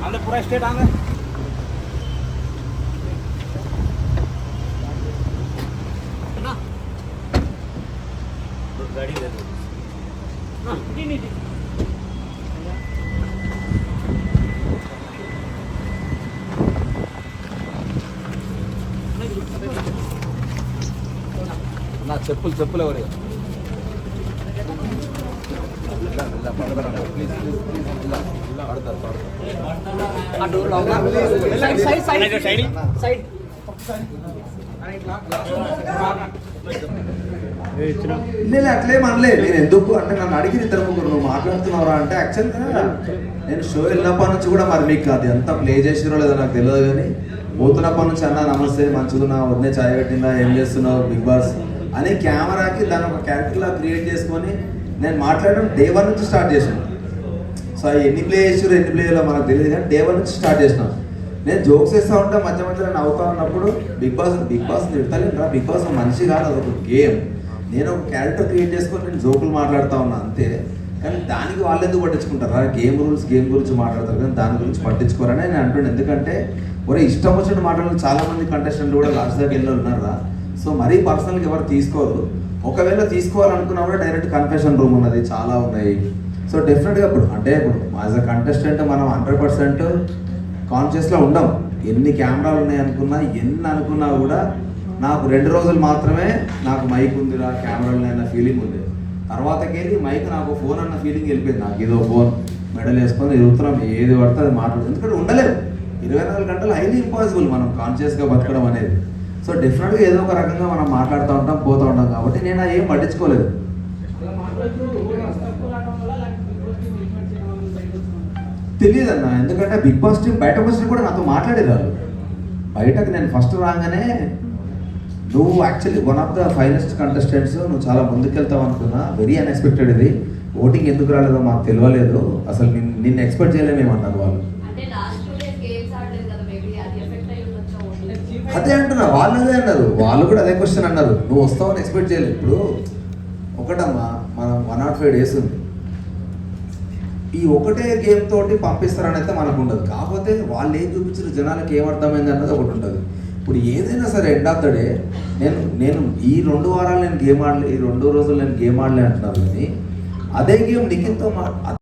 आंध्र पूरा स्टेट आंध्र ना गाड़ी दे दो हाँ नहीं నా చెప్పులు చెప్పులు ఎవరు అట్లేం అనలే. నేను ఎందుకు అంటే నన్ను అడిగిన ఇద్దరు ముగ్గురు నువ్వు మాట్లాడుతున్నావురా అంటే యాక్చువల్గా నేను షో వెళ్ళినప్పటి నుంచి కూడా మరి మీకు అది ఎంత ప్లే చేసిరో లేదో నాకు తెలియదు, కానీ పోతున్నప్పటి నుంచి అన్న నమస్తే మంచిగా వద్దే చాయ్ పెట్టిందా ఏం చేస్తున్నావు బిగ్ బాస్ అని కెమెరాకి దాని ఒక క్యారెక్టర్లా క్రియేట్ చేసుకొని నేను మాట్లాడడం డే 1 నుంచి స్టార్ట్ చేశాను. సో ఎన్ని ప్లే చేసారు ఎన్ని ప్లేలో మనకు తెలియదు, కానీ డే 1 నుంచి స్టార్ట్ చేసినాను. నేను జోక్స్ వేస్తూ ఉంటే మధ్య మధ్యలో నవ్వుతా ఉన్నప్పుడు బిగ్ బాస్ తిడతలేను రా, బిగ్ బాస్ మనిషి కాదు, అదొక గేమ్. నేను ఒక క్యారెక్టర్ క్రియేట్ చేసుకొని నేను జోకులు మాట్లాడుతూ ఉన్నా అంతే. కానీ దానికి వాళ్ళు ఎందుకు పట్టించుకుంటారా? గేమ్ గురించి మాట్లాడతారు కానీ దాని గురించి పట్టించుకోరని నేను అంటున్నాను. ఎందుకంటే ఒరే ఇష్టం వచ్చినట్టు మాట్లాడాలి. చాలామంది కంటెస్టెంట్లు కూడా లాస్ట్ దాకా వెళ్ళి ఉన్నారా. సో మరీ పర్సనల్గా ఎవరు తీసుకోరు. ఒకవేళ తీసుకోవాలనుకున్నా కూడా డైరెక్ట్ కన్ఫెషన్ రూమ్ ఉన్నది, చాలా ఉన్నాయి. సో డెఫినెట్గా ఇప్పుడు యాజ్ అ కంటెస్టెంట్ మనం 100% కాన్షియస్లో ఉండం. ఎన్ని కెమెరాలు ఉన్నాయి అనుకున్నా ఎన్ని అనుకున్నా కూడా నాకు 2 రోజులు మాత్రమే నాకు మైక్ ఉందిరా కెమెరాలు అన్న ఫీలింగ్ ఉంది. తర్వాతకేది మైక్ నాకు ఫోన్ అన్న ఫీలింగ్ వెళ్ళిపోయింది. నాకు ఏదో ఫోన్ మెడల్ వేసుకొని ఎదుగుతున్నాం ఏది పడితే అది మాట్లాడుతుంది. ఎందుకంటే ఉండలేము 24 గంటలు, హైలీ ఇంపాసిబుల్ మనం కాన్షియస్గా బతకడం అనేది. సో డెఫినెట్గా ఏదో ఒక రకంగా మనం మాట్లాడుతూ ఉంటాం పోతూ ఉంటాం కాబట్టి నేను ఏం పట్టించుకోలేదు. తెలియదు అన్న, ఎందుకంటే బిగ్ బాస్ టీం బయట వచ్చి కూడా నాతో మాట్లాడేదారు. బయటకు నేను ఫస్ట్ రాగానే నువ్వు actually one of the finest contestants, నువ్వు చాలా ముందుకెళ్తావు అనుకున్నా, వెరీ అన్ఎక్స్పెక్టెడ్. ఇది ఓటింగ్ ఎందుకు రాలేదో మాకు తెలియలేదు, అసలు నిన్ను ఎక్స్పెక్ట్ చేయలేమేమన్నారు వాళ్ళు. అదే అంటున్నా, వాళ్ళు అదే అన్నారు, వాళ్ళు కూడా అదే క్వశ్చన్ అన్నారు. నువ్వు వస్తావని ఎక్స్పెక్ట్ చేయలేదు. ఇప్పుడు ఒకటమ్మా, మనం 105 days ఉంది. ఈ ఒకటే గేమ్ తోటి పంపిస్తారని అయితే మనకు ఉండదు. కాకపోతే వాళ్ళు ఏం చూపించారు జనాలకు ఏమర్థమైంది అన్నది ఒకటి ఉంటుంది. ఇప్పుడు ఏదైనా సరే ఎండ్ ఆఫ్ ద డే నేను ఈ 2 వారాలు నేను గేమ్ ఆడలే, ఈ 2 రోజులు నేను గేమ్ ఆడలే అంటున్నారు. కానీ అదే గేమ్ నిఖిల్తో